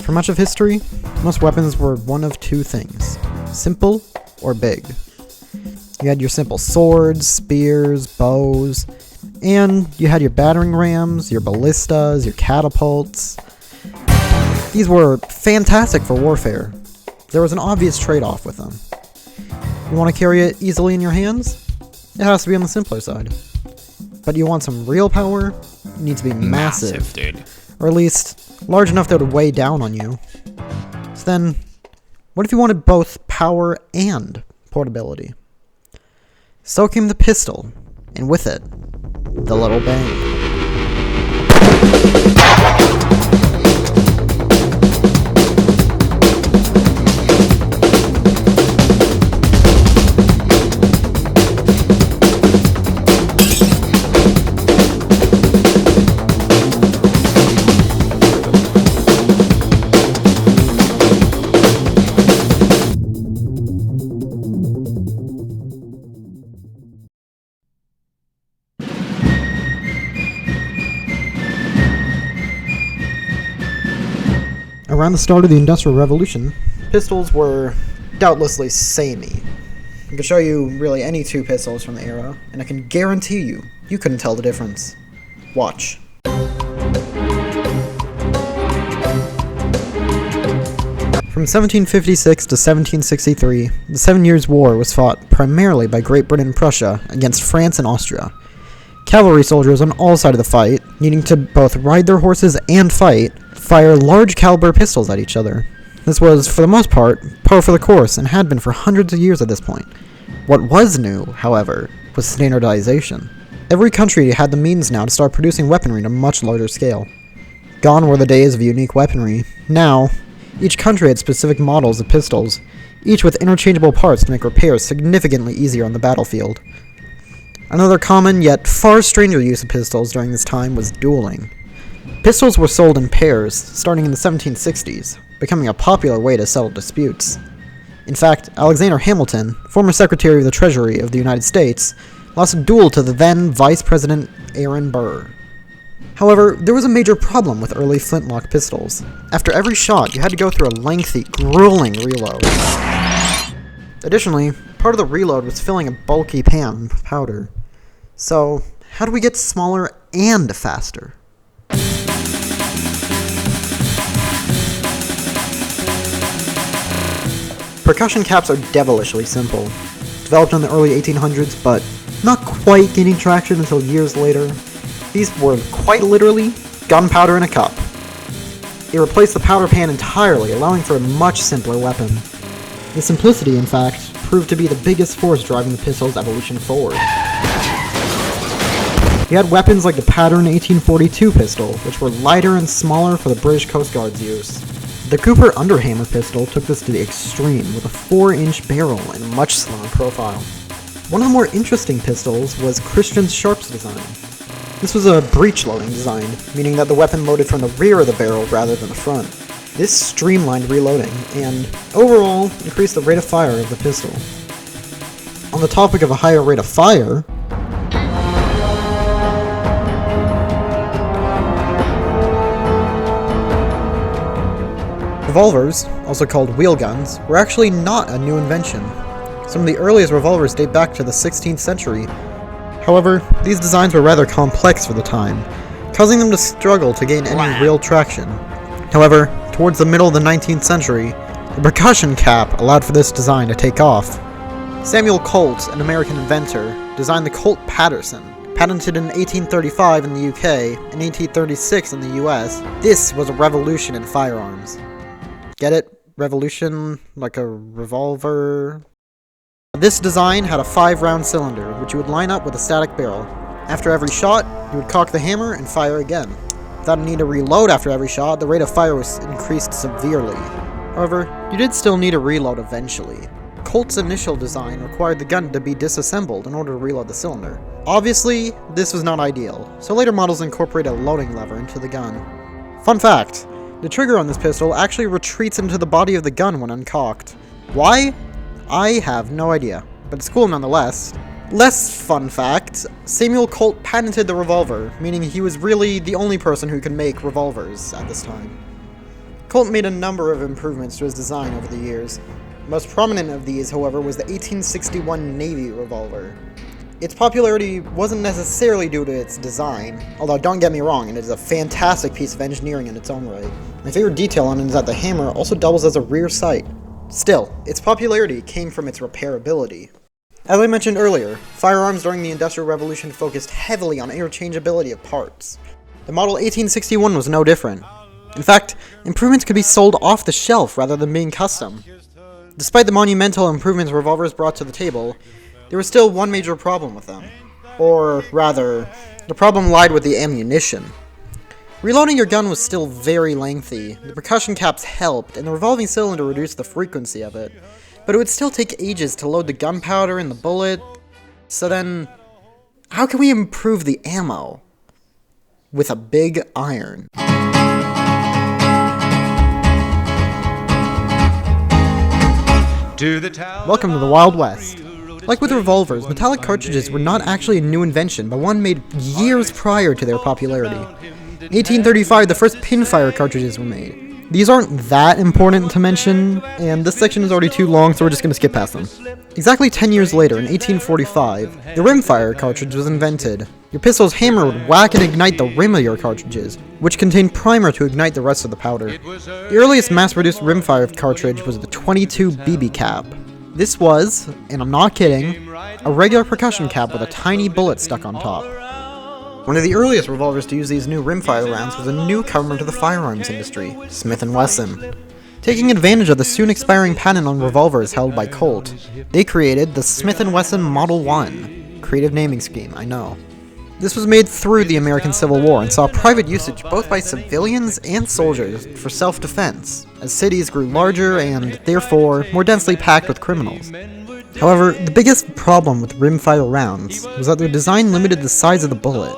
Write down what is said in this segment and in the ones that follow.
For much of history, most weapons were one of two things: simple or big. You had your simple swords, spears, bows, and you had your battering rams, your ballistas, your catapults. These were fantastic for warfare. There was an obvious trade-off with them. You want to carry it easily in your hands? It has to be on the simpler side. But you want some real power? It needs to be massive, dude. Or at least large enough that it would weigh down on you. So then, what if you wanted both power and portability? So came the pistol, and with it, the little bang. Around the start of the Industrial Revolution, pistols were doubtlessly samey. I can show you really any two pistols from the era, and I can guarantee you couldn't tell the difference. Watch. From 1756 to 1763, the 7 Years' War was fought primarily by Great Britain and Prussia against France and Austria. Cavalry soldiers on all sides of the fight, needing to both ride their horses and fight, fire large caliber pistols at each other. This was, for the most part, par for the course and had been for hundreds of years at this point. What was new, however, was standardization. Every country had the means now to start producing weaponry on a much larger scale. Gone were the days of unique weaponry. Now, each country had specific models of pistols, each with interchangeable parts to make repairs significantly easier on the battlefield. Another common, yet far stranger use of pistols during this time was dueling. Pistols were sold in pairs, starting in the 1760s, becoming a popular way to settle disputes. In fact, Alexander Hamilton, former Secretary of the Treasury of the United States, lost a duel to the then Vice President Aaron Burr. However, there was a major problem with early flintlock pistols. After every shot, you had to go through a lengthy, grueling reload. Additionally, part of the reload was filling a bulky pan with powder. So, how do we get smaller and faster? Percussion caps are devilishly simple. Developed in the early 1800s, but not quite gaining traction until years later. These were quite literally gunpowder in a cup. It replaced the powder pan entirely, allowing for a much simpler weapon. The simplicity, in fact, proved to be the biggest force driving the pistol's evolution forward. You had weapons like the pattern 1842 pistol, which were lighter and smaller for the British Coast Guard's use. The Cooper Underhammer pistol took this to the extreme, with a 4-inch barrel and a much slimmer profile. One of the more interesting pistols was Christian Sharp's design. This was a breech-loading design, meaning that the weapon loaded from the rear of the barrel rather than the front. This streamlined reloading, and overall increased the rate of fire of the pistol. On the topic of a higher rate of fire, revolvers, also called wheel guns, were actually not a new invention. Some of the earliest revolvers date back to the 16th century. However, these designs were rather complex for the time, causing them to struggle to gain any real traction. However, towards the middle of the 19th century, the percussion cap allowed for this design to take off. Samuel Colt, an American inventor, designed the Colt Patterson. Patented in 1835 in the UK and 1836 in the US, this was a revolution in firearms. Get it? Revolution? Like a revolver? This design had a 5-round cylinder, which you would line up with a static barrel. After every shot, you would cock the hammer and fire again. Without a need to reload after every shot, the rate of fire was increased severely. However, you did still need a reload eventually. Colt's initial design required the gun to be disassembled in order to reload the cylinder. Obviously, this was not ideal, so later models incorporated a loading lever into the gun. Fun fact, the trigger on this pistol actually retreats into the body of the gun when uncocked. Why? I have no idea, but it's cool nonetheless. Less fun fact, Samuel Colt patented the revolver, meaning he was really the only person who could make revolvers at this time. Colt made a number of improvements to his design over the years. The most prominent of these, however, was the 1861 Navy revolver. Its popularity wasn't necessarily due to its design, although don't get me wrong, it is a fantastic piece of engineering in its own right. My favorite detail on it is that the hammer also doubles as a rear sight. Still, its popularity came from its repairability. As I mentioned earlier, firearms during the Industrial Revolution focused heavily on interchangeability of parts. The model 1861 was no different. In fact, improvements could be sold off the shelf rather than being custom. Despite the monumental improvements revolvers brought to the table, there was still one major problem with them. Or rather, the problem lied with the ammunition. Reloading your gun was still very lengthy, the percussion caps helped, and the revolving cylinder reduced the frequency of it. But it would still take ages to load the gunpowder and the bullet. So then, how can we improve the ammo? With a big iron. Welcome to the Wild West. Like with revolvers, metallic cartridges were not actually a new invention, but one made years prior to their popularity. In 1835, the first pinfire cartridges were made. These aren't that important to mention, and this section is already too long, so we're just going to skip past them. Exactly 10 years later, in 1845, the rimfire cartridge was invented. Your pistol's hammer would whack and ignite the rim of your cartridges, which contained primer to ignite the rest of the powder. The earliest mass-produced rimfire cartridge was the .22 BB cap. This was, and I'm not kidding, a regular percussion cap with a tiny bullet stuck on top. One of the earliest revolvers to use these new rimfire rounds was a newcomer to the firearms industry, Smith & Wesson. Taking advantage of the soon expiring patent on revolvers held by Colt, they created the Smith & Wesson Model 1. Creative naming scheme, I know. This was made through the American Civil War and saw private usage both by civilians and soldiers for self-defense, as cities grew larger and, therefore, more densely packed with criminals. However, the biggest problem with rimfire rounds was that their design limited the size of the bullet,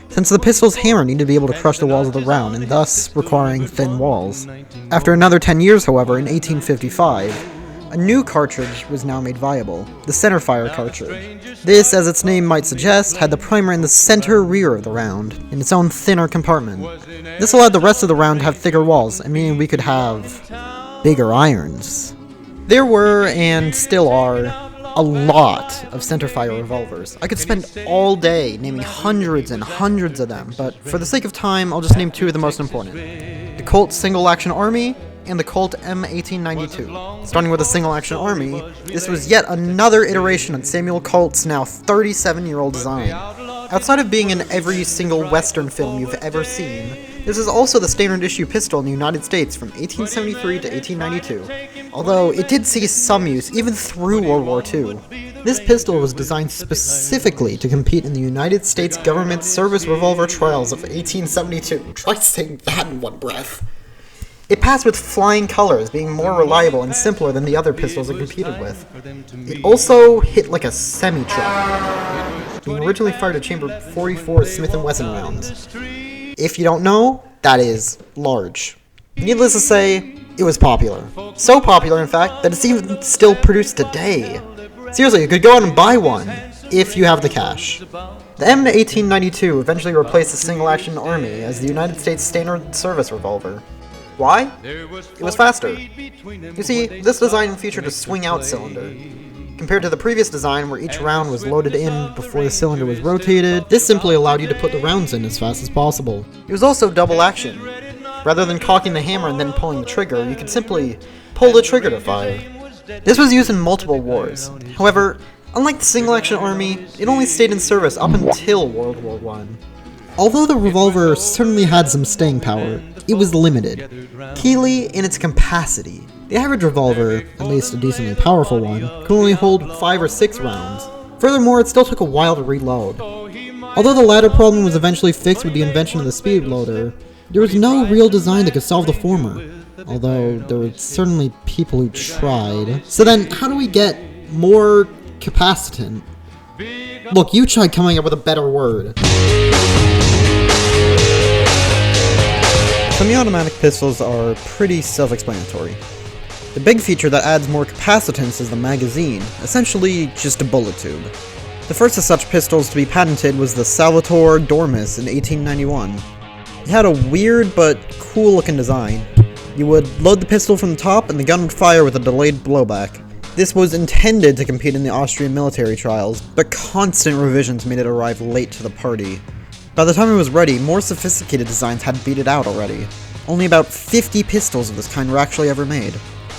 since the pistol's hammer needed to be able to crush the walls of the round, and thus requiring thin walls. After another 10 years, however, in 1855, a new cartridge was now made viable, the centerfire cartridge. This, as its name might suggest, had the primer in the center rear of the round, in its own thinner compartment. This allowed the rest of the round to have thicker walls, and meaning we could have bigger irons. There were, and still are, a lot of centerfire revolvers. I could spend all day naming hundreds and hundreds of them, but for the sake of time, I'll just name two of the most important. The Colt Single Action Army, and the Colt M1892. Starting with the Single Action Army, this was yet another iteration on Samuel Colt's now 37-year-old design. Outside of being in every single Western film you've ever seen, this is also the standard issue pistol in the United States from 1873 to 1892, although it did see some use even through World War II. This pistol was designed specifically to compete in the United States government's service revolver trials of 1872. Try saying that in one breath. It passed with flying colors, being more reliable and simpler than the other pistols it competed with. It also hit like a semi-truck, being originally fired at chamber 44 Smith & Wesson rounds. If you don't know, that is large. Needless to say, it was popular. So popular, in fact, that it's even still produced today. Seriously, you could go out and buy one, if you have the cash. The M1892 eventually replaced the Single Action Army as the United States standard service revolver. Why? It was faster. You see, this design featured a swing-out cylinder. Compared to the previous design where each round was loaded in before the cylinder was rotated, this simply allowed you to put the rounds in as fast as possible. It was also double action. Rather than cocking the hammer and then pulling the trigger, you could simply pull the trigger to fire. This was used in multiple wars. However, unlike the Single Action Army, it only stayed in service up until World War I. Although the revolver certainly had some staying power, it was limited, keenly in its capacity. The average revolver, at least a decently powerful one, could only hold 5 or 6 rounds. Furthermore, it still took a while to reload. Although the latter problem was eventually fixed with the invention of the speed loader, there was no real design that could solve the former, although there were certainly people who tried. So then, how do we get more capacitant? Look, you tried coming up with a better word. Semi-automatic pistols are pretty self-explanatory. The big feature that adds more capacitance is the magazine, essentially just a bullet tube. The first of such pistols to be patented was the Salvatore Dormis in 1891. It had a weird but cool looking design. You would load the pistol from the top, and the gun would fire with a delayed blowback. This was intended to compete in the Austrian military trials, but constant revisions made it arrive late to the party. By the time it was ready, more sophisticated designs had beat it out already. Only about 50 pistols of this kind were actually ever made.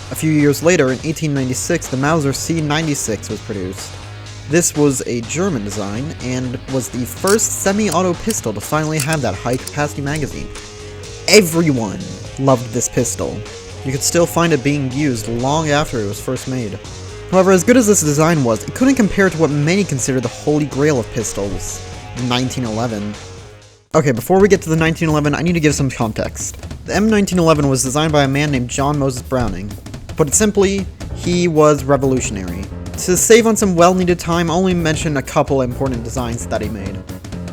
A few years later, in 1896, the Mauser C96 was produced. This was a German design, and was the first semi-auto pistol to finally have that high-capacity magazine. Everyone loved this pistol. You could still find it being used long after it was first made. However, as good as this design was, it couldn't compare to what many consider the holy grail of pistols, the 1911. Okay, before we get to the 1911, I need to give some context. The M1911 was designed by a man named John Moses Browning. To put it simply, he was revolutionary. To save on some well-needed time, I'll only mention a couple important designs that he made.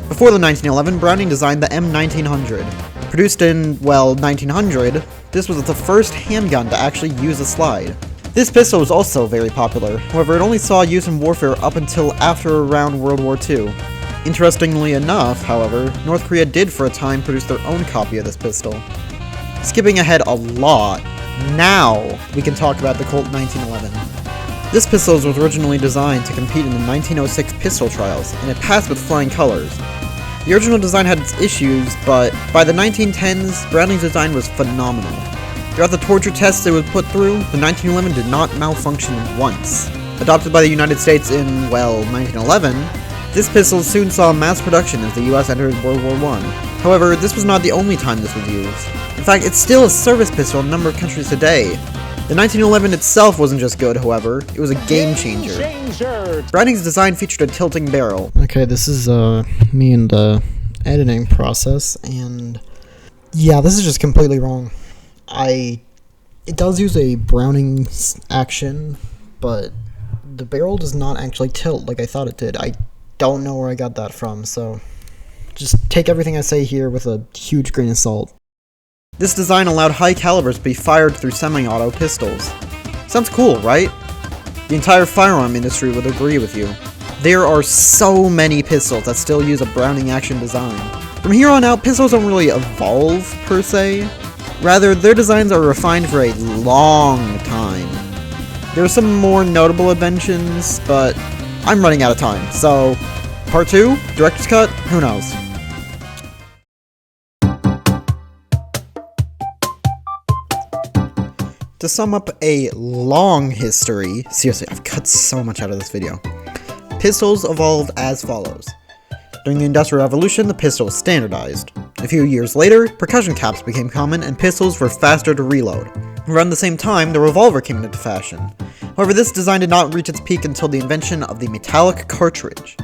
Before the 1911, Browning designed the M1900. Produced in, well, 1900, this was the first handgun to actually use a slide. This pistol was also very popular, however it only saw use in warfare up until after around World War II. Interestingly enough, however, North Korea did for a time produce their own copy of this pistol. Skipping ahead a lot, now we can talk about the Colt 1911. This pistol was originally designed to compete in the 1906 pistol trials, and it passed with flying colors. The original design had its issues, but by the 1910s, Browning's design was phenomenal. Throughout the torture tests it was put through, the 1911 did not malfunction once. Adopted by the United States in, well, 1911, this pistol soon saw mass production as the US entered World War I. However, this was not the only time this was used. In fact, it's still a service pistol in a number of countries today. The 1911 itself wasn't just good, however, it was a game changer. Browning's design featured a tilting barrel. Okay, this is me in the editing process, and yeah, this is just completely wrong. It does use a Browning action, but the barrel does not actually tilt like I thought it did. I don't know where I got that from, so just take everything I say here with a huge grain of salt. This design allowed high calibers to be fired through semi-auto pistols. Sounds cool, right? The entire firearm industry would agree with you. There are so many pistols that still use a Browning action design. From here on out, pistols don't really evolve, per se. Rather, their designs are refined for a long time. There are some more notable inventions, but I'm running out of time, so part 2? Director's cut? Who knows? To sum up a long history, seriously, I've cut so much out of this video. Pistols evolved as follows. During the Industrial Revolution, the pistol was standardized. A few years later, percussion caps became common and pistols were faster to reload. Around the same time, the revolver came into fashion. However, this design did not reach its peak until the invention of the metallic cartridge.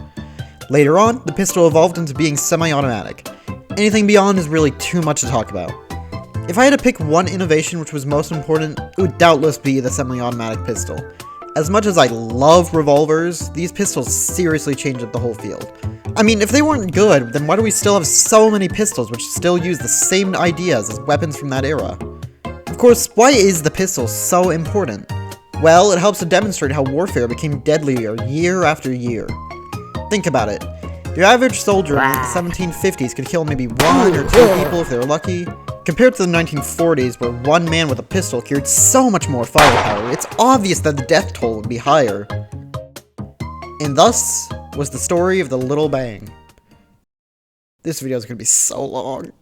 Later on, the pistol evolved into being semi-automatic. Anything beyond is really too much to talk about. If I had to pick one innovation which was most important, it would doubtless be the semi-automatic pistol. As much as I love revolvers, these pistols seriously changed up the whole field. I mean, if they weren't good, then why do we still have so many pistols which still use the same ideas as weapons from that era? Of course, why is the pistol so important? Well, it helps to demonstrate how warfare became deadlier year after year. Think about it. The average soldier in the 1750s could kill maybe 1 or 2 people if they were lucky. Compared to the 1940s, where one man with a pistol carried so much more firepower, it's obvious that the death toll would be higher. And thus was the story of the Little Bang. This video is going to be so long.